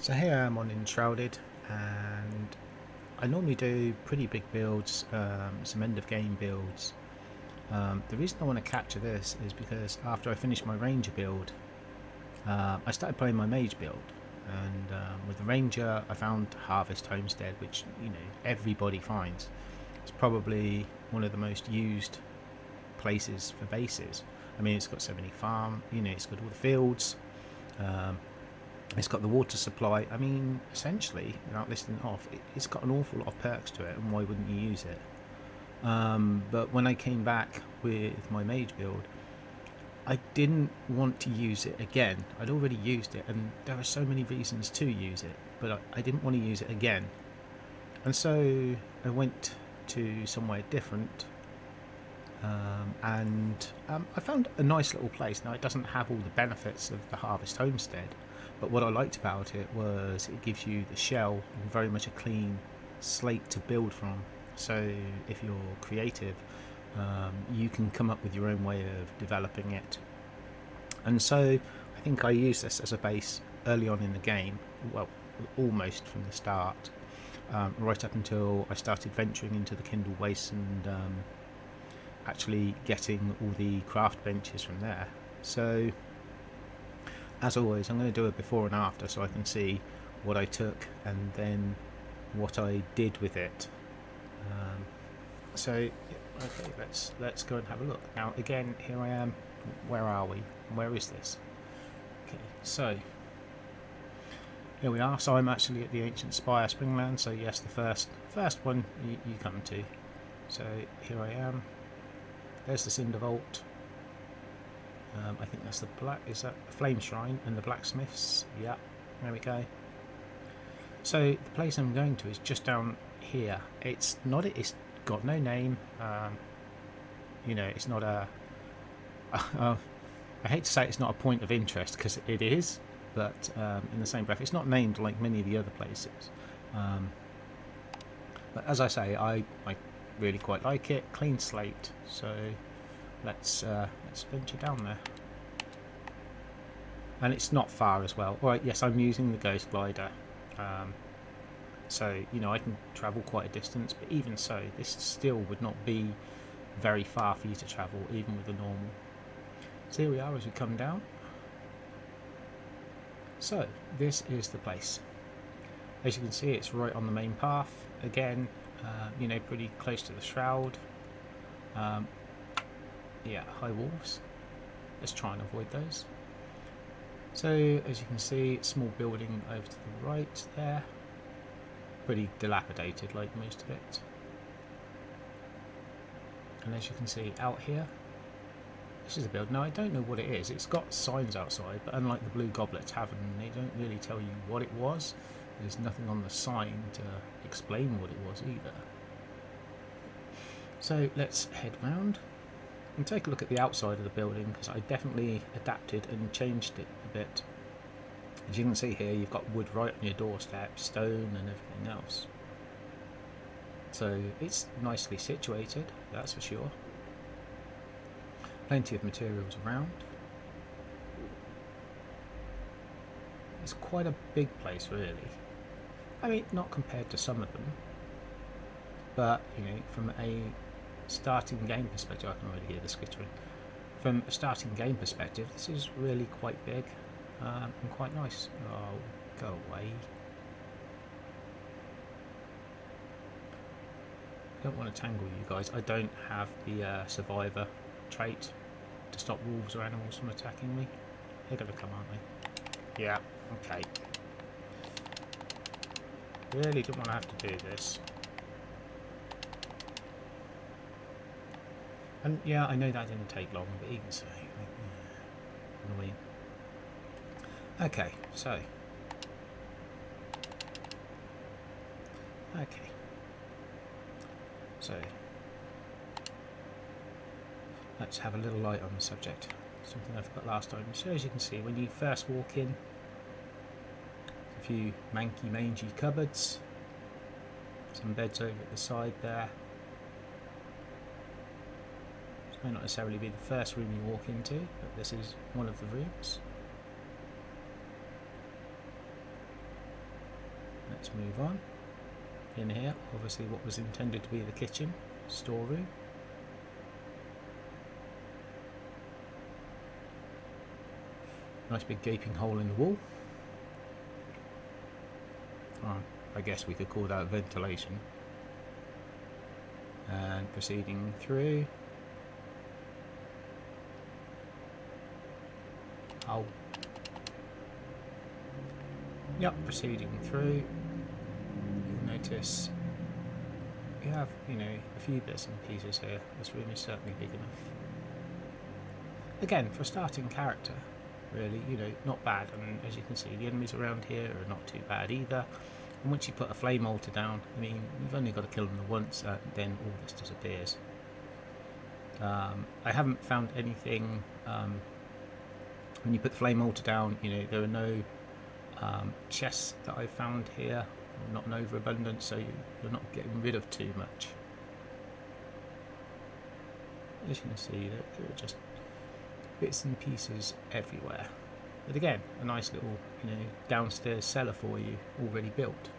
So here I am on Enshrouded, and I normally do pretty big builds, some end of game builds. The reason I want to capture this is because after I finished my ranger build, I started playing my mage build, and with the ranger I found Harvest Homestead, which everybody finds. It's probably one of the most used places for bases. I mean, it's got so many farm, it's got all the fields. It's got the water supply. I mean, essentially, without listing it off, it's got an awful lot of perks to it, and why wouldn't you use it? But when I came back with my mage build, I didn't want to use it again. I'd already used it, and there are so many reasons to use it, but I didn't want to use it again. And so I went to somewhere different, and I found a nice little place. Now, it doesn't have all the benefits of the Harvest Homestead, but what I liked about it was it gives you the shell and very much a clean slate to build from. So if you're creative, you can come up with your own way of developing it. And so I think I used this as a base early on in the game, well, almost from the start, right up until I started venturing into the Kindle Wastes and actually getting all the craft benches from there. So as always, I'm going to do a before and after so I can see what I took and then what I did with it. Okay, let's go and have a look. Now again, here I am. Where are we? Where is this? Okay, so here we are. So I'm actually at the ancient Spire Springland. So yes, the first one you come to. So here I am. There's the Cinder Vault. I think that's the is that the Flame Shrine and the Blacksmiths? Yeah, there we go. So the place I'm going to is just down here. It's got no name. It's not a. I hate to say it's not a point of interest because it is, but in the same breath, it's not named like many of the other places. But as I say, I really quite like it. Clean slate. So let's venture down there. And it's not far as well. Alright, yes, I'm using the Ghost Glider. So, I can travel quite a distance, but even so, this still would not be very far for you to travel, even with the normal. So here we are as we come down. So, this is the place. As you can see, it's right on the main path. Again, pretty close to the Shroud. Yeah, high walls. Let's try and avoid those. So as you can see, small building over to the right there. Pretty dilapidated like most of it. And as you can see out here, this is a build. Now I don't know what it is. It's got signs outside, but unlike the Blue Goblet Tavern, they don't really tell you what it was. There's nothing on the sign to explain what it was either. So let's head round and take a look at the outside of the building, because I definitely adapted and changed it a bit. As you can see here, you've got wood right on your doorstep, stone and everything else. So it's nicely situated, that's for sure. Plenty of materials around. It's quite a big place really. I mean, not compared to some of them, but from a starting game perspective, I can already hear the skittering. From a starting game perspective, this is really quite big and quite nice. Oh, go away. I don't want to tangle you guys. I don't have the survivor trait to stop wolves or animals from attacking me. They're going to come, aren't they? Yeah, okay. Really don't want to have to do this. And yeah, I know that didn't take long, but even so, annoying. Okay, so. So, let's have a little light on the subject. Something I forgot last time. So as you can see, when you first walk in, a few manky, mangy cupboards, some beds over at the side there. This may not necessarily be the first room you walk into, but this is one of the rooms. let's move on. In here, obviously what was intended to be the kitchen, storeroom. Nice big gaping hole in the wall. I guess we could call that ventilation. And proceeding through. Oh. Yep, proceeding through. You'll notice you have, a few bits and pieces here. This room is certainly big enough. Again, for a starting character, really, not bad. And as you can see, the enemies around here are not too bad either. And once you put a flame altar down, you've only got to kill them once, then all this disappears. I haven't found anything, when you put the flame altar down, there are no chests that I've found here, not an overabundance, so you're not getting rid of too much. As you can see, there are just bits and pieces everywhere. But again, a nice little, downstairs cellar for you, already built.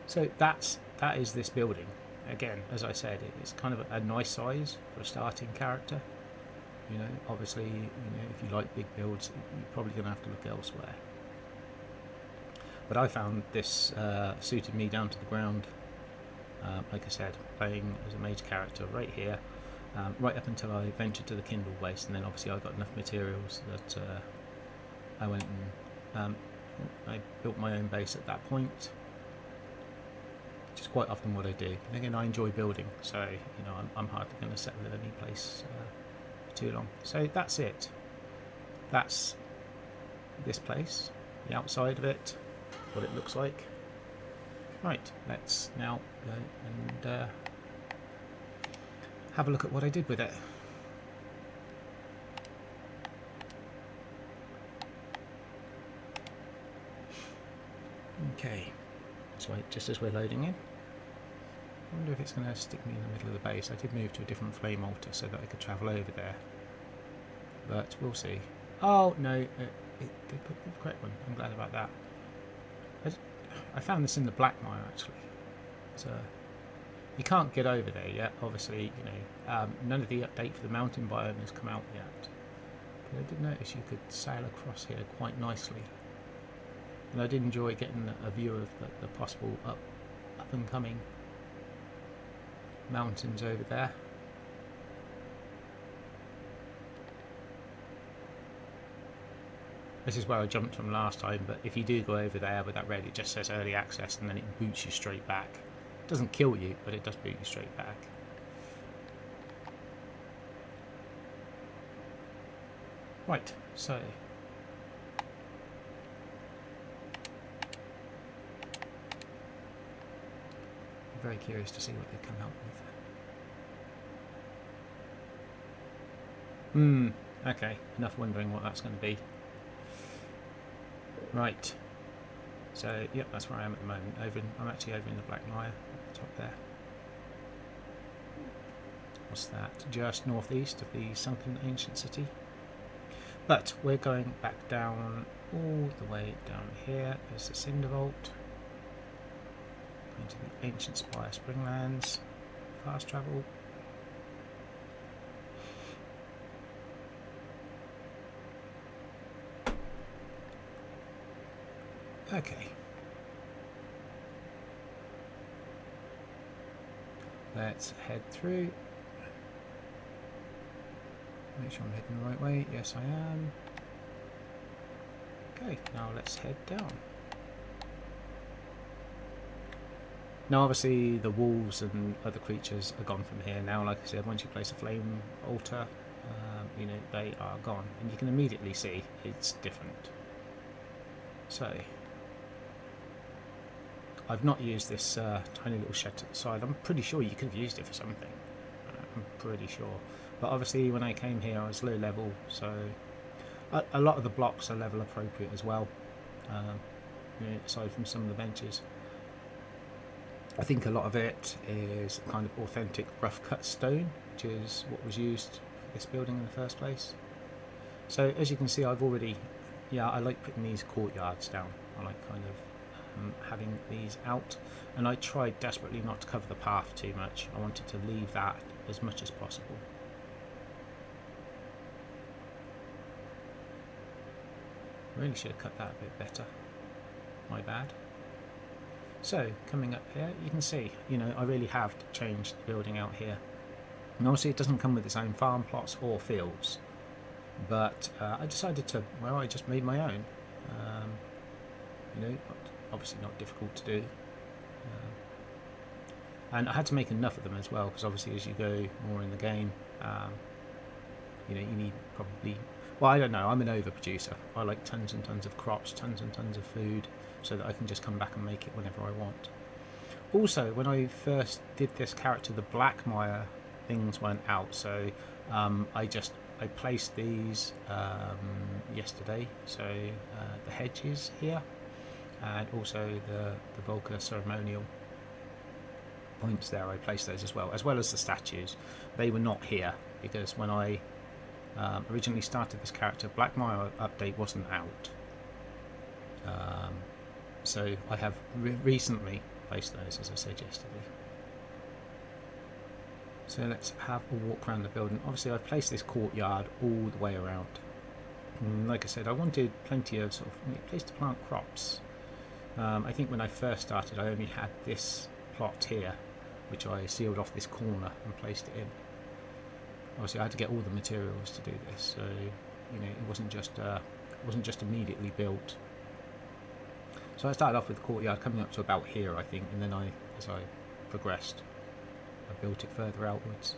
So that is this building. Again, as I said, it's kind of a nice size for a starting character. Obviously, if you like big builds, you're probably going to have to look elsewhere. But I found this suited me down to the ground. Like I said, playing as a mage character right here. Right up until I ventured to the Kindle Waste, and then obviously I got enough materials that I went and I built my own base at that point, which is quite often what I do. And again, I enjoy building, so I'm hardly going to settle in any place for too long. So that's it. That's this place, the outside of it, what it looks like. Right, let's now go and have a look at what I did with it. Okay, so just as we're loading in, I wonder if it's going to stick me in the middle of the base. I did move to a different flame altar so that I could travel over there, but we'll see. Oh no, they put the correct one. I'm glad about that. I found this in the Black Mire actually. So you can't get over there yet, obviously. None of the update for the mountain biome has come out yet, but I did notice you could sail across here quite nicely, and I did enjoy getting a view of the possible up and coming mountains over there. This is where I jumped from last time, but if you do go over there with that red, it just says early access and then it boots you straight back. It doesn't kill you, but it does boot you straight back. Right, so I'm very curious to see what they come out with. Okay, enough wondering what that's going to be. Right, so yep, that's where I am at the moment. I'm actually over in the Black Mire, at the top there. What's that? Just northeast of the sunken ancient city. But we're going back down, all the way down here. There's the Cinder Vault. Into the ancient Spire Springlands. Fast travel. Okay. Let's head through. Make sure I'm heading the right way. Yes, I am. Okay, now let's head down. Now obviously the wolves and other creatures are gone from here now. Like I said, once you place a flame altar, they are gone. And you can immediately see it's different. So I've not used this tiny little shed to the side. I'm pretty sure you could have used it for something. I'm pretty sure. But obviously when I came here I was low level, so a lot of the blocks are level appropriate as well, aside from some of the benches. I think a lot of it is kind of authentic rough cut stone, which is what was used for this building in the first place. So as you can see, I've already, I like putting these courtyards down. I like kind of having these out, and I tried desperately not to cover the path too much. I wanted to leave that as much as possible. Really should have cut that a bit better, my bad. So coming up here, you can see, you know, I really have changed the building out here. And obviously it doesn't come with its own farm plots or fields, but I decided to, well, I just made my own. You know, obviously not difficult to do. And I had to make enough of them as well, because obviously as you go more in the game, you know, you need probably, well, I don't know, I'm an overproducer. I like tons and tons of crops, tons and tons of food, so that I can just come back and make it whenever I want. Also, when I first did this character, the black mire things weren't out, so I placed these yesterday. So the hedges here, and also the Volca ceremonial points there, I placed those as well as the statues. They were not here because when I originally started this character, Black Mire update wasn't out. So I have recently placed those, as I said yesterday. So let's have a walk around the building. Obviously I've placed this courtyard all the way around. And like I said, I wanted plenty of sort of place to plant crops. I think when I first started I only had this plot here, which I sealed off this corner and placed it in. Obviously I had to get all the materials to do this, so you know, it wasn't just immediately built. So I started off with the courtyard coming up to about here, I think, and then as I progressed, I built it further outwards.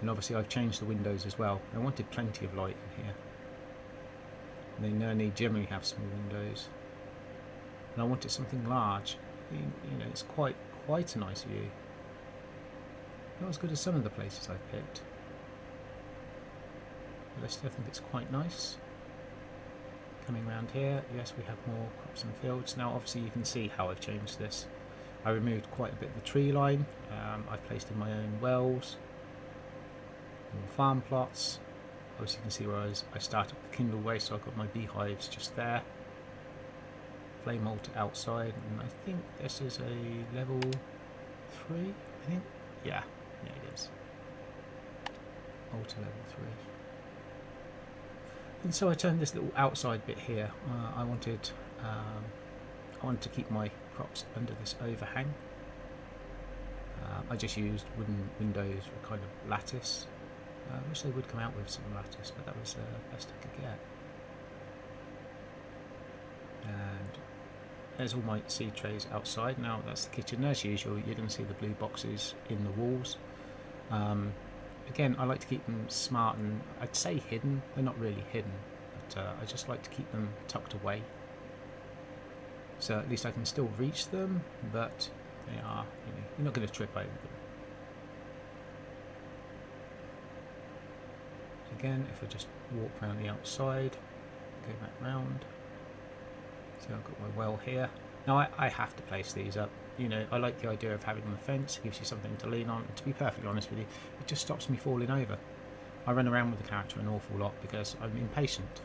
And obviously I've changed the windows as well. I wanted plenty of light in here. And they only generally have small windows. And I wanted something large. You know, it's quite a nice view. Not as good as some of the places I've picked, but I still think it's quite nice. Coming around here, yes, we have more crops and fields. Now obviously you can see how I've changed this. I removed quite a bit of the tree line. I've placed in my own wells, more farm plots. Obviously you can see where I started with Kindle waste, so I've got my beehives just there. Flame altar outside, and I think this is a level 3, I think. Yeah, it is. Altar level 3. And so I turned this little outside bit here. I wanted to keep my crops under this overhang. I just used wooden windows with kind of lattice. I wish they would come out with some lattice, but that was the best I could get. And there's all my seed trays outside. Now that's the kitchen. As usual, you're going to see the blue boxes in the walls. Again, I like to keep them smart and I'd say hidden. They're not really hidden, but I just like to keep them tucked away. So at least I can still reach them, but they are, you know, you're not going to trip over them. So again, if I just walk around the outside, go back round. So I've got my well here. Now I have to place these up. You know, I like the idea of having the fence. It gives you something to lean on. And to be perfectly honest with you, it just stops me falling over. I run around with the character an awful lot because I'm impatient.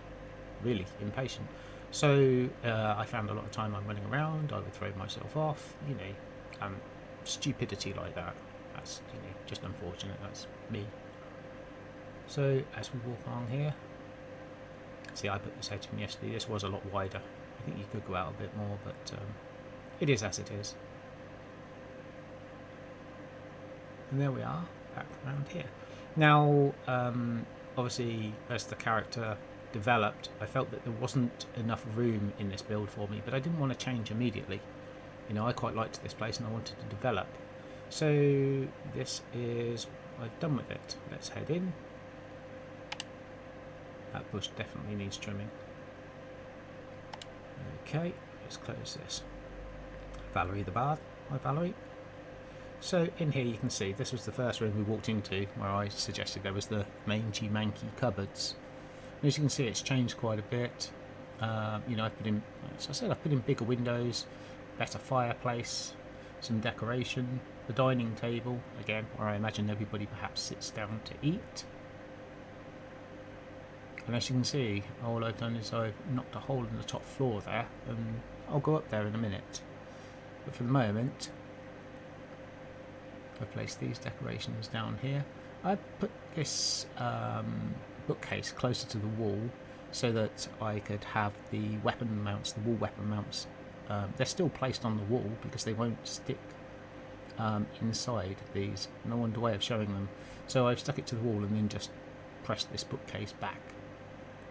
Really impatient. So I found a lot of time I'm running around. I would throw myself off. You know, stupidity like that. That's, you know, just unfortunate. That's me. So as we walk along here, see, I put this hedge in yesterday. This was a lot wider. I think you could go out a bit more, but it is as it is. And there we are, back around here. Now, obviously, as the character developed, I felt that there wasn't enough room in this build for me, but I didn't want to change immediately. You know, I quite liked this place and I wanted to develop. So this is what I've done with it. Let's head in. That bush definitely needs trimming. Okay, let's close this. Valerie the Bath. Hi Valerie. So in here you can see this was the first room we walked into where I suggested there was the mangy manky cupboards. And as you can see, it's changed quite a bit. You know, I've put in, as I said, I've put in bigger windows, better fireplace, some decoration, the dining table again where I imagine everybody perhaps sits down to eat. And as you can see, all I've done is I've knocked a hole in the top floor there and I'll go up there in a minute. But for the moment, I've placed these decorations down here. I put this bookcase closer to the wall so that I could have the weapon mounts, the wall weapon mounts. They're still placed on the wall because they won't stick inside these. No wonder way of showing them. So I've stuck it to the wall and then just pressed this bookcase back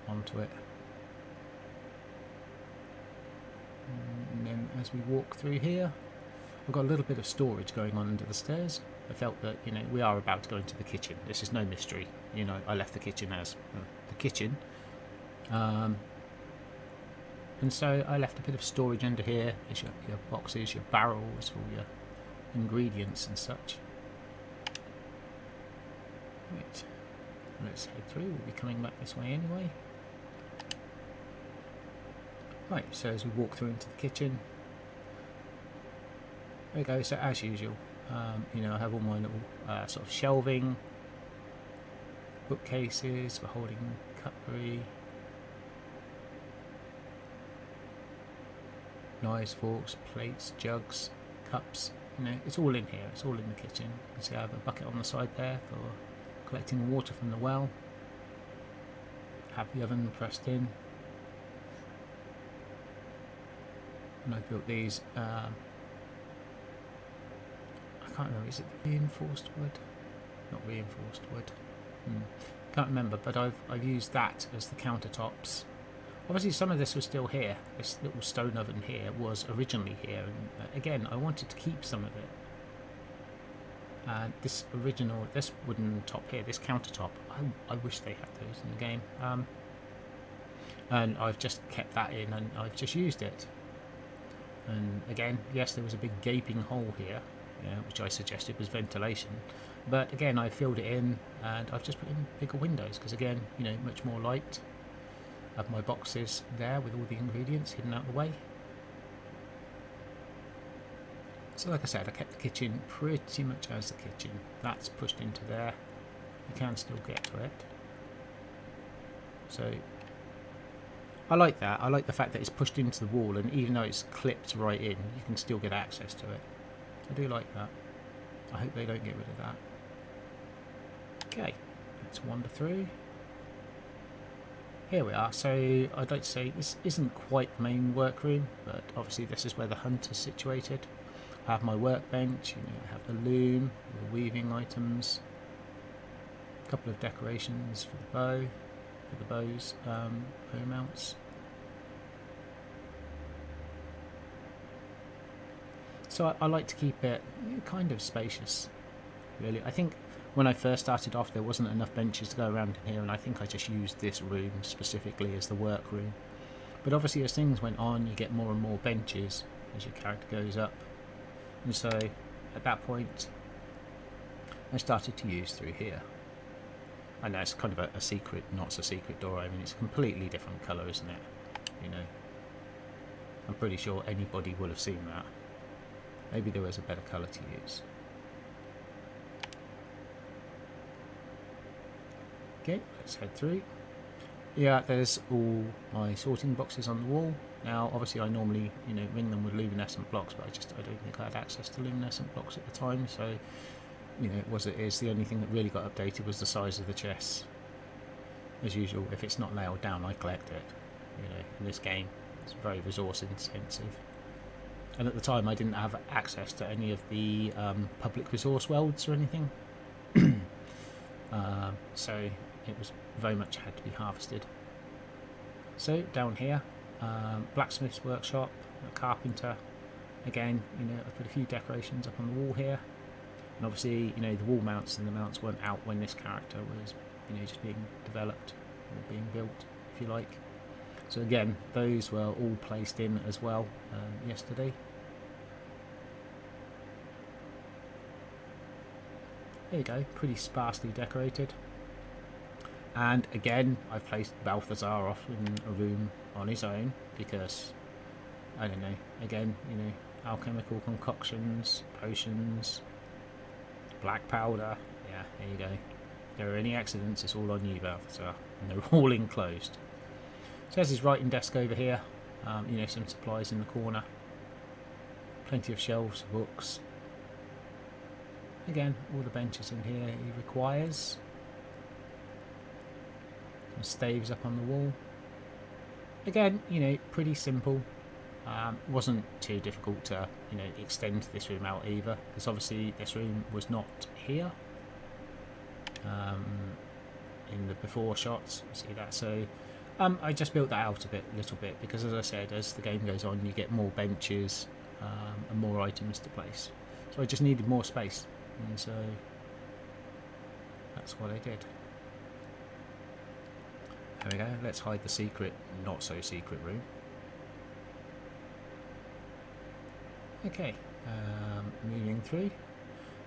onto it. And then as we walk through here, I've got a little bit of storage going on under the stairs. I felt that, you know, we are about to go into the kitchen. This is no mystery. You know, I left the kitchen as the kitchen. And so I left a bit of storage under here. There's your boxes, your barrels for your ingredients and such. Right, let's head through. We'll be coming back this way anyway. Right, so as we walk through into the kitchen, there we go. So as usual, you know, I have all my little sort of shelving, bookcases for holding cutlery, knives, forks, plates, jugs, cups. You know, it's all in here. It's all in the kitchen. You can see I have a bucket on the side there for collecting water from the well. Have the oven pressed in. And I've built these. I can't remember. Is it reinforced wood? Not reinforced wood. Can't remember. But I've used that as the countertops. Obviously, some of this was still here. This little stone oven here was originally here, and again, I wanted to keep some of it. This wooden top here, this countertop, I wish they had those in the game. And I've just kept that in, and I've just used it. And again, yes, there was a big gaping hole here, you know, which I suggested was ventilation. But again, I filled it in, and I've just put in bigger windows because, again, you know, much more light. I have my boxes there with all the ingredients hidden out the way. So like I said, I kept the kitchen pretty much as the kitchen. That's pushed into there. You can still get to it. So I like that. I like the fact that it's pushed into the wall, and even though it's clipped right in, you can still get access to it. I do like that. I hope they don't get rid of that. Okay, let's wander through. Here we are. So I'd like to say this isn't quite the main workroom, but obviously this is where the hunt is situated. I have my workbench, you know, I have the loom, the weaving items, a couple of decorations for the bow, for the bows, bow mounts. So I like to keep it kind of spacious, really. I think when I first started off there wasn't enough benches to go around in here, and I think I just used this room specifically as the workroom. But obviously as things went on, you get more and more benches as your character goes up. And so at that point I started to use through here. I know it's kind of a secret, not so secret door. I mean, it's a completely different colour, isn't it? You know, I'm pretty sure anybody will have seen that. Maybe there was a better colour to use. Okay, let's head through. Yeah, there's all my sorting boxes on the wall. Now, obviously, I normally, you know, ring them with luminescent blocks, but I don't think I had access to luminescent blocks at the time. So, you know, it is. The only thing that really got updated was the size of the chests. As usual, if it's not nailed down, I collect it. You know, in this game, it's very resource intensive. And at the time, I didn't have access to any of the public resource worlds or anything. So it was very much had to be harvested. So down here, blacksmith's workshop, a carpenter. Again, you know, I put a few decorations up on the wall here. And obviously, you know, the wall mounts and the mounts weren't out when this character was, you know, just being developed or being built, if you like. So again, those were all placed in as well yesterday. There you go, pretty sparsely decorated. And again, I've placed Balthazar off in a room on his own because, I don't know, again, you know, alchemical concoctions, potions, black powder. Yeah, there you go. If there are any accidents, it's all on you, Balthazar. And they're all enclosed. So there's his writing desk over here. You know, some supplies in the corner. Plenty of shelves, books. Again, all the benches in here he requires. Some staves up on the wall. Again, you know, pretty simple. Wasn't too difficult to, you know, extend this room out either, because obviously this room was not here in the before shots. See that? So I just built that out a little bit, because as I said, as the game goes on, you get more benches and more items to place. So I just needed more space, and so that's what I did. There we go. Let's hide the secret, not so secret room. Okay, moving through.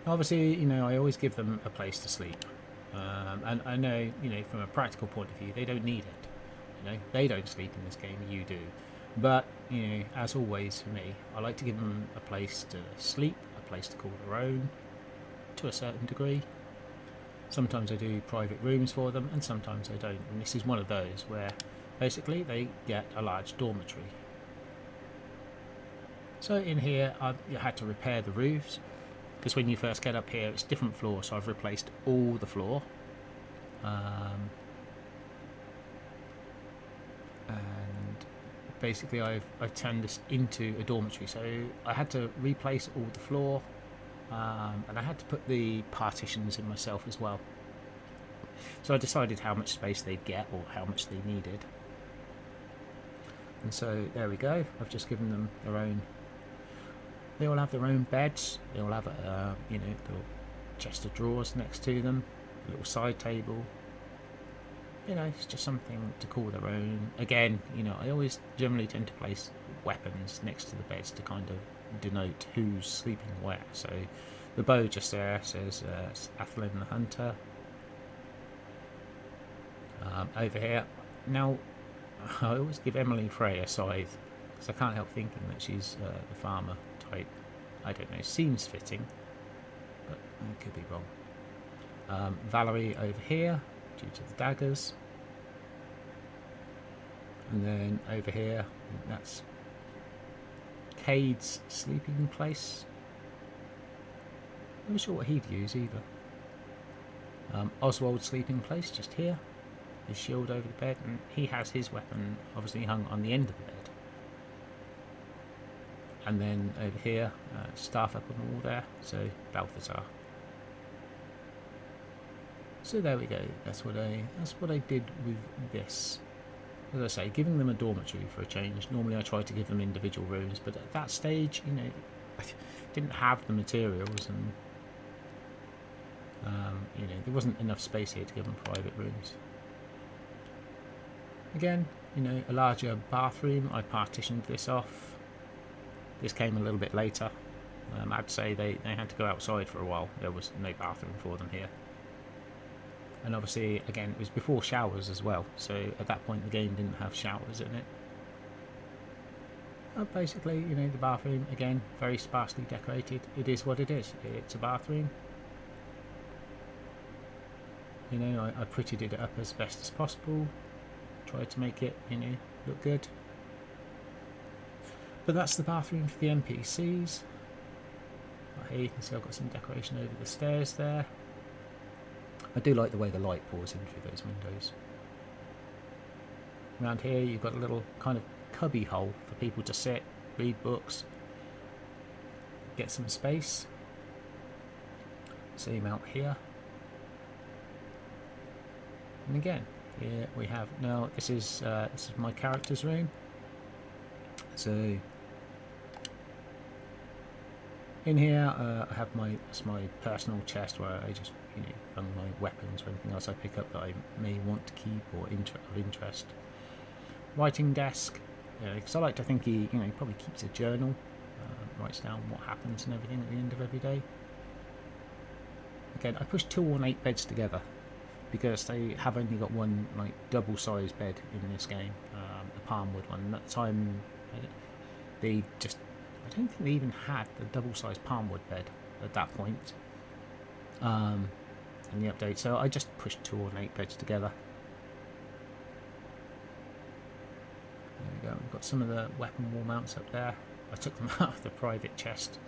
Obviously, you know, I always give them a place to sleep, and I know, you know, from a practical point of view, they don't need it. You know, they don't sleep in this game, you do. But you know, as always for me, I like to give them a place to sleep, a place to call their own, to a certain degree. Sometimes I do private rooms for them, and sometimes I don't. And this is one of those where basically they get a large dormitory. So in here, I had to repair the roofs, because when you first get up here, it's different floors. So I've replaced all the floor, and basically I've turned this into a dormitory. So I had to replace all the floor, and I had to put the partitions in myself as well. So I decided how much space they'd get, or how much they needed. And so there we go. I've just given them their own. They all have their own beds. They all have a you know, little chest of drawers next to them, a little side table. You know, it's just something to call their own. Again, you know, I always generally tend to place weapons next to the beds to kind of denote who's sleeping where. So the bow just there says Athlin the Hunter. Over here, now I always give Emily Frey a scythe, because I can't help thinking that she's the farmer type. I don't know, seems fitting, but I could be wrong. Valerie over here, due to the daggers. And then over here, that's Cade's sleeping place. I'm not sure what he'd use either. Oswald's sleeping place, just here. His shield over the bed, and he has his weapon obviously hung on the end of the bed. And then over here, staff up on the wall there, so Balthazar. So there we go. That's what I did with this. As I say, giving them a dormitory for a change. Normally I try to give them individual rooms, but at that stage, you know, I didn't have the materials, and you know, there wasn't enough space here to give them private rooms. Again, you know, a larger bathroom. I partitioned this off. This came a little bit later. I'd say they had to go outside for a while. There was no bathroom for them here. And obviously, again, it was before showers as well. So at that point, the game didn't have showers in it. Basically, you know, the bathroom, again, very sparsely decorated. It is what it is. It's a bathroom. You know, I prettied it up as best as possible. Tried to make it, you know, look good. But that's the bathroom for the NPCs. Here you can see I've got some decoration over the stairs there. I do like the way the light pours in through those windows. Around here you've got a little kind of cubby hole for people to sit, read books, get some space. Same out here. And again, here we have, now this is my character's room. So in here I have my personal chest where I just, you know, run my weapons or anything else I pick up that I may want to keep or of interest. Writing desk, because I like to think he probably keeps a journal, writes down what happens and everything at the end of every day. Again, I pushed 2 ornate beds together because they have only got one like double-sized bed in this game, the palmwood one. And at the time, I don't think they even had the double-sized palmwood bed at that point in the update. So I just pushed 2 ornate beds together. There we go. I've got some of the weapon wall mounts up there. I took them out of the private chest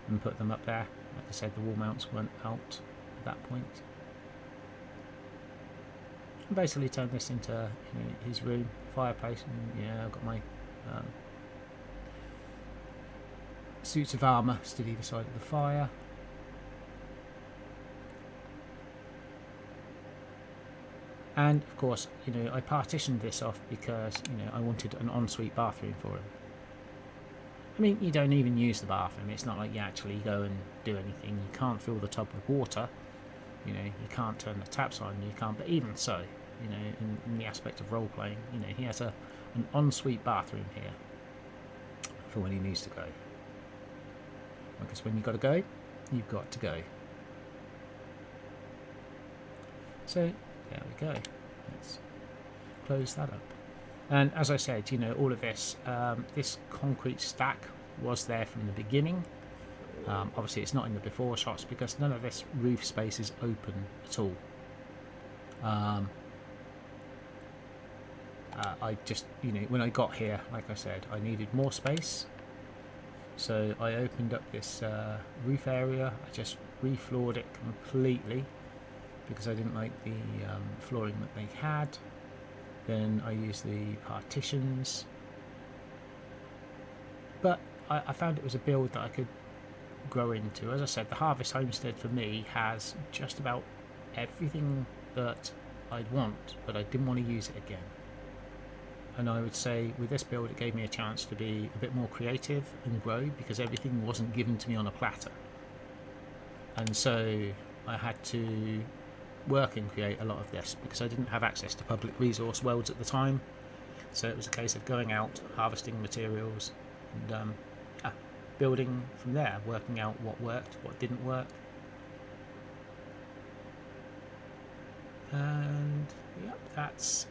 and put them up there. Like I said, the wall mounts weren't out at that point. And basically turned this into his room, fireplace, and yeah, I've got my suits of armour stood either side of the fire. And of course, I partitioned this off because I wanted an ensuite bathroom for him. I mean, you don't even use the bathroom. It's not like you actually go and do anything. You can't fill the tub with water. You can't turn the taps on. You can't. But even so, in the aspect of role playing, he has an ensuite bathroom here for when he needs to go. Because when you've got to go, you've got to go. So there we go. Let's close that up. And as I said, all of this, this concrete stack was there from the beginning. Obviously, it's not in the before shots because none of this roof space is open at all. I just, when I got here, like I said, I needed more space. So I opened up this roof area. I just refloored it completely because I didn't like the flooring that they had. Then I used the partitions. But I found it was a build that I could grow into. As I said, the Harvest Homestead for me has just about everything that I'd want, but I didn't want to use it again. And I would say with this build it gave me a chance to be a bit more creative and grow because everything wasn't given to me on a platter. And so I had to work and create a lot of this because I didn't have access to public resource worlds at the time. So it was a case of going out, harvesting materials and building from there, working out what worked, what didn't work. And yeah, that's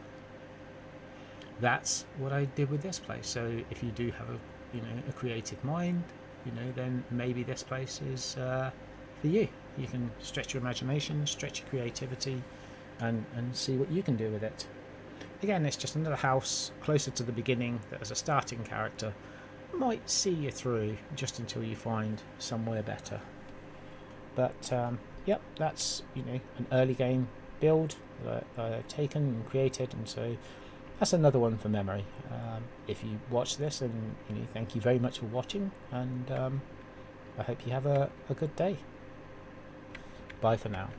what I did with this place. So if you do have a creative mind, then maybe this place is for you. You can stretch your imagination, stretch your creativity, and see what you can do with it. Again, it's just another house closer to the beginning that as a starting character might see you through just until you find somewhere better. But yep, that's an early game build that I've taken and created, and so that's another one for memory. If you watch this, and thank you very much for watching, and I hope you have a good day. Bye for now.